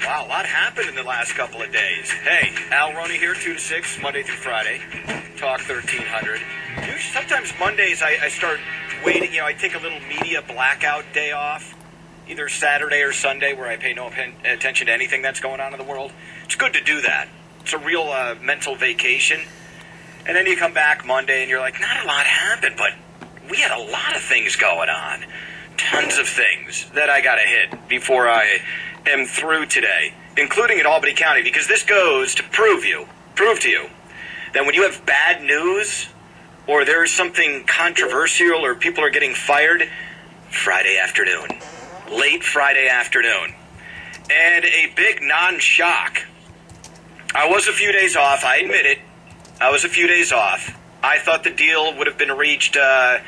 Wow, a lot happened in the last couple of days. Hey, Al Roney here, 2 to 6, Monday through Friday. Talk 1300. Sometimes Mondays I start waiting, I take a little media blackout day off, either Saturday or Sunday, where I pay no attention to anything that's going on in the world. It's good to do that. It's a real mental vacation. And then you come back Monday and you're like, not a lot happened, but we had a lot of things going on. Tons of things that I got to hit before I am through today, including in Albany County, because this goes to prove to you that when you have bad news or there's something controversial or people are getting fired, Friday afternoon, late Friday afternoon. And a big non-shock. I was a few days off, I admit it. I was a few days off. I thought the deal would have been reached, I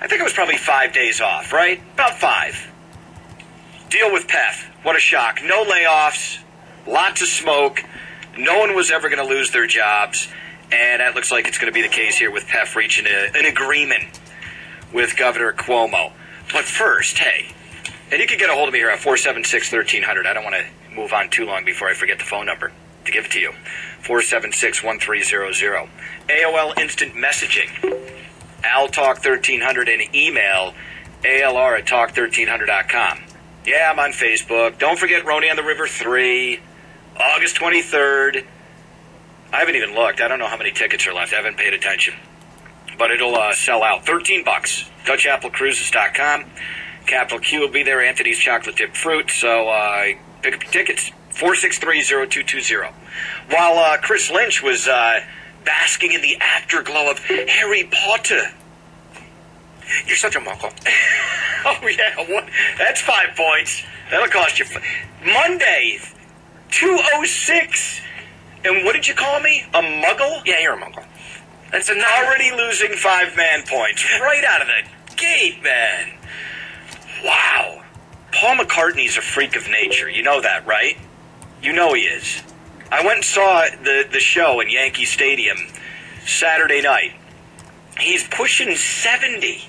think it was probably 5 days off, right? About 5. Deal with PEF. What a shock. No layoffs, lots of smoke. No one was ever going to lose their jobs. And that looks like it's going to be the case here with PEF reaching an agreement with Governor Cuomo. But first, hey, and you can get a hold of me here at 476-1300. I don't want to move on too long before I forget the phone number to give it to you. 476-1300. AOL Instant Messaging. AlTalk1300 and email ALR@talk1300.com. Yeah, I'm on Facebook. Don't forget Roney on the River 3, August 23rd. I haven't even looked. I don't know how many tickets are left. I haven't paid attention. But it'll sell out. $13. DutchAppleCruises.com. Capital Q will be there. Anthony's Chocolate Dipped Fruit. So pick up your tickets. 463-0220. While Chris Lynch was basking in the afterglow of Harry Potter. You're such a muckle. Oh, yeah. That's 5 points. That'll cost you. Monday, 206. And what did you call me? A muggle? Yeah, you're a muggle. That's already losing 5-man points right out of the gate, man. Wow. Paul McCartney's a freak of nature. You know that, right? You know he is. I went and saw the show in Yankee Stadium Saturday night. He's pushing 70.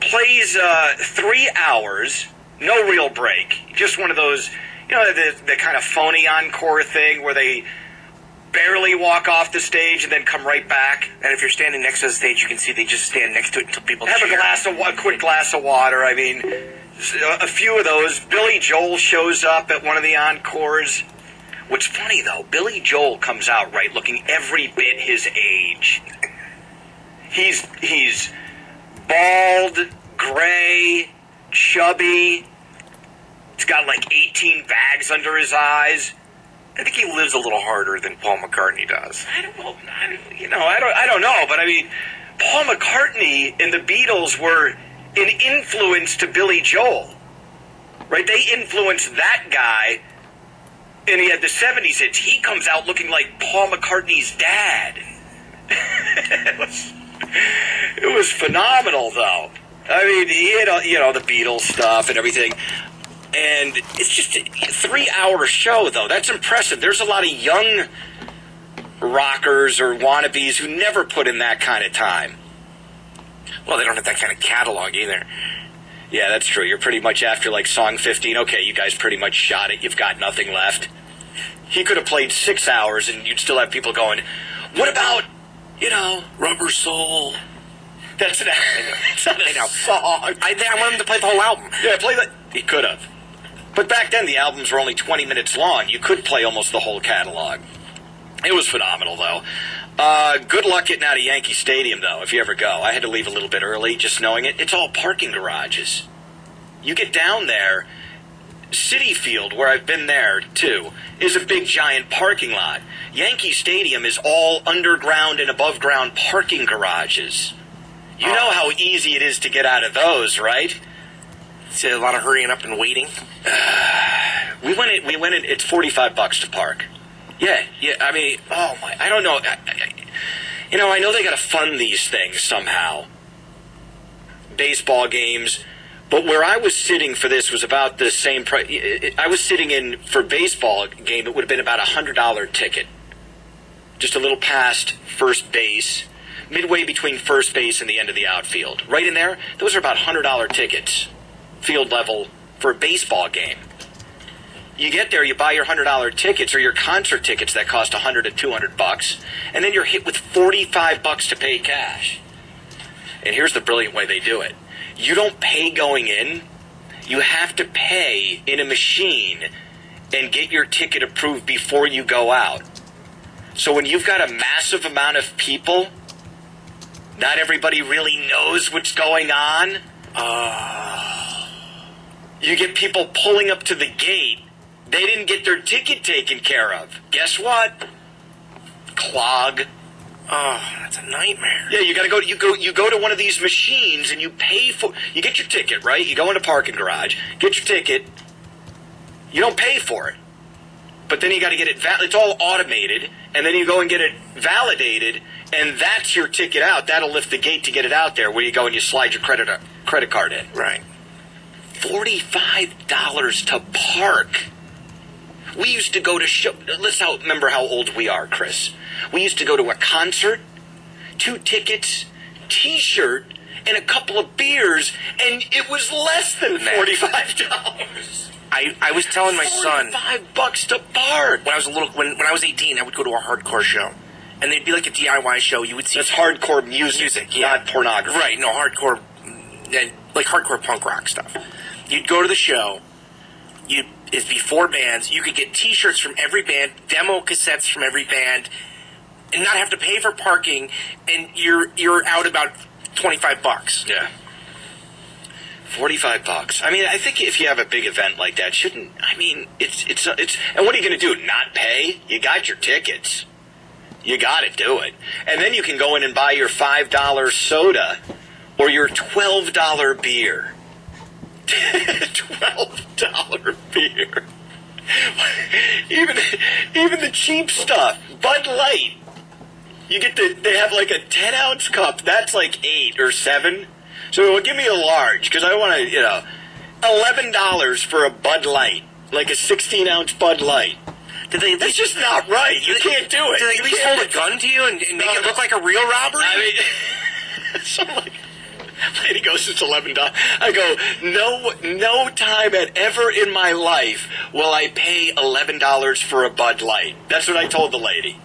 Plays 3 hours, no real break. Just one of those, the kind of phony encore thing where they barely walk off the stage and then come right back. And if you're standing next to the stage, you can see they just stand next to it until people have cheer. a quick glass of water. I mean, a few of those. Billy Joel shows up at one of the encores. What's funny, though, Billy Joel comes out, right, looking every bit his age. He's bald, gray, chubby. He's got like 18 bags under his eyes. I think he lives a little harder than Paul McCartney does. I don't know, but I mean, Paul McCartney and the Beatles were an influence to Billy Joel, right? They influenced that guy, and he had the 70s hits. He comes out looking like Paul McCartney's dad. It was phenomenal, though. I mean, he had, the Beatles stuff and everything. And it's just a 3-hour show, though. That's impressive. There's a lot of young rockers or wannabes who never put in that kind of time. Well, they don't have that kind of catalog either. Yeah, that's true. You're pretty much after, like, song 15. Okay, you guys pretty much shot it. You've got nothing left. He could have played 6 hours, and you'd still have people going, what about, Rubber Soul? That's not a song. I want him to play the whole album. Yeah, play that. He could have. But back then, the albums were only 20 minutes long. You could play almost the whole catalog. It was phenomenal, though. Good luck getting out of Yankee Stadium, though, if you ever go. I had to leave a little bit early, just knowing it. It's all parking garages. You get down there, Citi Field, where I've been there, too, is a big, giant parking lot. Yankee Stadium is all underground and above-ground parking garages. You know how easy it is to get out of those, right? It's a lot of hurrying up and waiting. We went in, it's $45 to park. Yeah, I mean, I don't know. I know they got to fund these things somehow. Baseball games. But where I was sitting for this was about the same price. I was sitting in, for baseball game, it would have been about $100 ticket. Just a little past first base. Midway between first base and the end of the outfield. Right in there, those are about $100 tickets. Field level for a baseball game. You get there, you buy your $100 tickets or your concert tickets that cost $100 to $200, and then you're hit with $45 to pay cash. And here's the brilliant way they do it. You don't pay going in. You have to pay in a machine and get your ticket approved before you go out. So when you've got a massive amount of people, not everybody really knows what's going on. You get people pulling up to the gate. They didn't get their ticket taken care of. Guess what? Clog. Oh, that's a nightmare. Yeah, you gotta go. You go to one of these machines and you pay for. You get your ticket, right? You go in a parking garage, get your ticket. You don't pay for it, but then you got to get it. It's all automated, and then you go and get it validated, and that's your ticket out. That'll lift the gate to get it out there. Where you go and you slide your credit card in. Right. $45 to park. We used to go to show. Remember how old we are, Chris. We used to go to a concert, 2 tickets, T-shirt, and a couple of beers, and it was less than $45. I was telling my son $45 to park. when I was when I was 18, I would go to a hardcore show, and they'd be like a DIY show. You would see That's hardcore music, yeah. not pornography. Right? No, hardcore, like hardcore punk rock stuff. You'd go to the show. It's before bands. You could get T-shirts from every band, demo cassettes from every band, and not have to pay for parking. And you're out about $25. Yeah. $45. I mean, I think if you have a big event like that, it's and what are you going to do? Not pay? You got your tickets. You got to do it. And then you can go in and buy your $5 soda or your $12 beer. $12 beer. Even the cheap stuff. Bud Light. You get they have like a 10-ounce cup. That's like 8 or 7. So give me a large, because I want to, $11 for a Bud Light, like a 16-ounce Bud Light. That's just not right. You can't do it. Do they at least hold a gun to you and make it look like a real robbery? I mean, so lady goes, it's $11. I go, no time ever in my life will I pay $11 for a Bud Light. That's what I told the lady.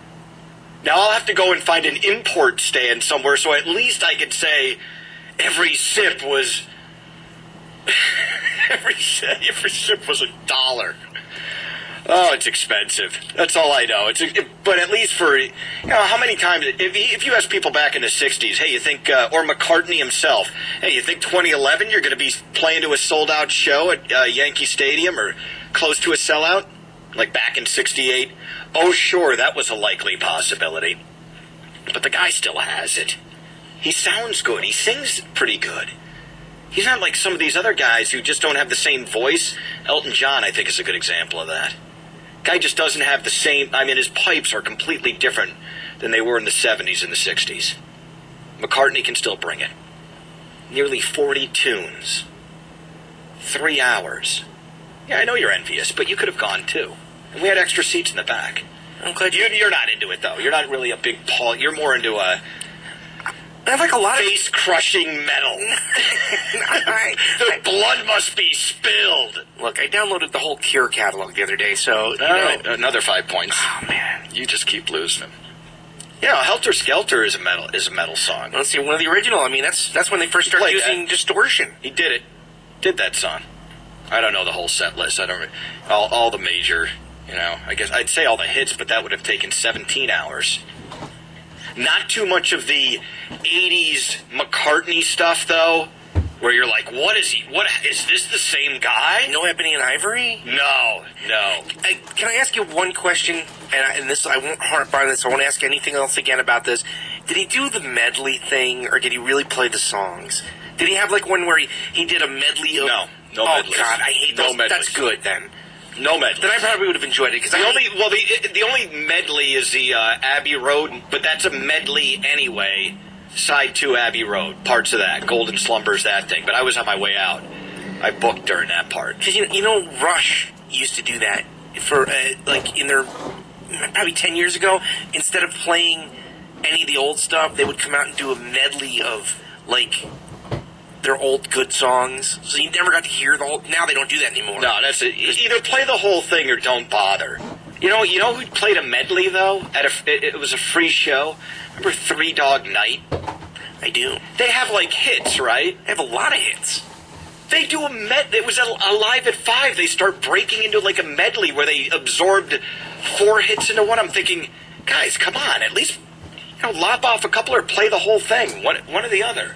Now I'll have to go and find an import stand somewhere, so at least I could say every sip was every sip was $1. Oh, it's expensive. That's all I know. But at least for, how many times, if you ask people back in the 60s, hey, you think, or McCartney himself, hey, you think 2011 you're going to be playing to a sold-out show at Yankee Stadium or close to a sellout? Like back in 68? Oh, sure, that was a likely possibility. But the guy still has it. He sounds good. He sings pretty good. He's not like some of these other guys who just don't have the same voice. Elton John, I think, is a good example of that. Guy just doesn't have the same... his pipes are completely different than they were in the 70s and the 60s. McCartney can still bring it. Nearly 40 tunes. 3 hours. Yeah, I know you're envious, but you could have gone, too. And we had extra seats in the back. I'm glad you're not into it, though. You're not really a big Paul... You're more into a... I have like a lot of face-crushing metal. The blood must be spilled. Look, I downloaded the whole Cure catalog the other day, so another 5 points. Oh man, you just keep losing them. Yeah, Helter Skelter is a metal song. Let's see, one of the original. That's when they first started using distortion. He did that song. I don't know the whole set list. I don't all the major. I guess I'd say all the hits, but that would have taken 17 hours. Not too much of the 80s McCartney stuff, though, where you're like, what is this the same guy? No Ebony and Ivory? No. Can I ask you one question? And this, I won't harp on this. I won't ask anything else again about this. Did he do the medley thing, or did he really play the songs? Did he have like one where he did a medley of... No oh, medleys. God, I hate those. That's good, then. No medley. Then I probably would have enjoyed it. Cause the only medley is the Abbey Road, but that's a medley anyway. Side 2 Abbey Road, parts of that. Golden Slumbers, that thing. But I was on my way out. I booked during that part. Because, Rush used to do that for, in their, probably 10 years ago. Instead of playing any of the old stuff, they would come out and do a medley of, their old good songs, so you never got to hear the whole. Now they don't do that anymore. No, that's it. Either play the whole thing or don't bother. You know who played a medley though? It was a free show. Remember Three Dog Night? I do. They have like hits, right? They have a lot of hits. They do a It was a Live at 5. They start breaking into like a medley where they absorbed 4 hits into one. I'm thinking, guys, come on, at least lop off a couple or play the whole thing. One or the other.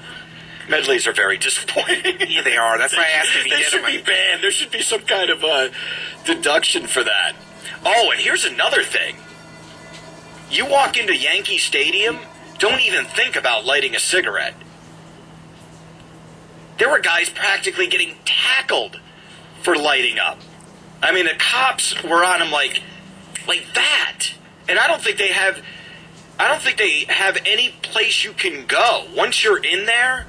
Medleys are very disappointing. Yeah, they are. That's why I asked if you They did should them. be banned. There should be some kind of deduction for that. Oh, and here's another thing. You walk into Yankee Stadium, don't even think about lighting a cigarette. There were guys practically getting tackled for lighting up. I mean, the cops were on them like that. And I don't think they have any place you can go. Once you're in there,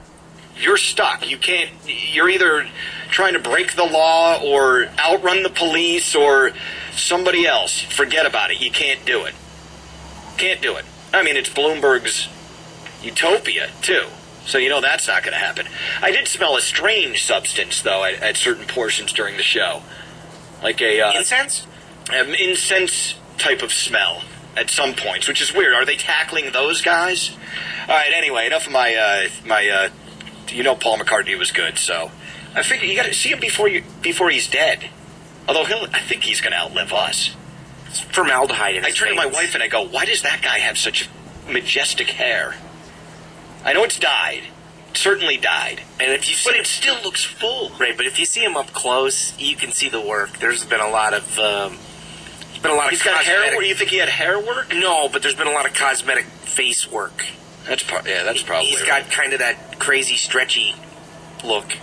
you're stuck. You're either trying to break the law or outrun the police or somebody else. Forget about it. You can't do it. Can't do it. I mean, it's Bloomberg's utopia, too. So that's not going to happen. I did smell a strange substance, though, at certain portions during the show. Like a... Incense? An incense type of smell at some points, which is weird. Are they tackling those guys? All right, anyway, enough of my Paul McCartney was good, so I figure you got to see him before he's dead. Although I think he's going to outlive us. It's formaldehyde in his I turn to my veins. wife and I go, why does that guy have such majestic hair? I know it's dyed. It certainly died. And if you see But it still looks full. Right, but if you see him up close, you can see the work. There's been a lot of He's got hair work? You think he had hair work? No, but there's been a lot of cosmetic face work. That's probably He's right. got kind of that crazy, stretchy look.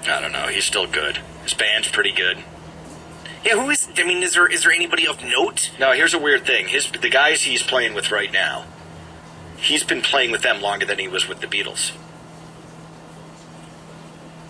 I don't know. He's still good. His band's pretty good. Yeah, is there anybody of note? No, here's a weird thing. The guys he's playing with right now, he's been playing with them longer than he was with the Beatles.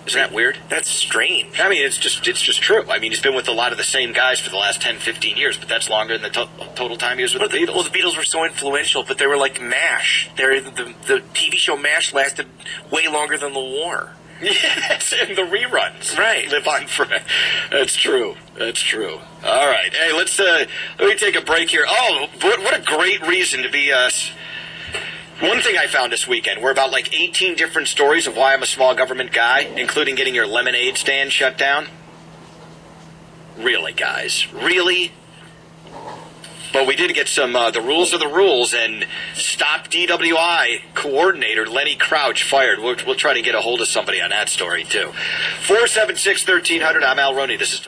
Isn't that weird? That's strange. I mean, it's just true. I mean, he's been with a lot of the same guys for the last 10, 15 years, but that's longer than the total time he was with the Beatles. Well, the Beatles were so influential, but they were like MASH. The TV show MASH lasted way longer than the war. Yes, and the reruns. Right. Live on forever. That's true. That's true. All right. Hey, let me take a break here. Oh, what a great reason to be one thing I found this weekend were about like 18 different stories of why I'm a small government guy, including getting your lemonade stand shut down. Really, guys? Really? But we did get some, the rules are the rules, and Stop DWI coordinator Lenny Crouch fired. We'll try to get a hold of somebody on that story, too. 476-1300, I'm Al Roney. This is...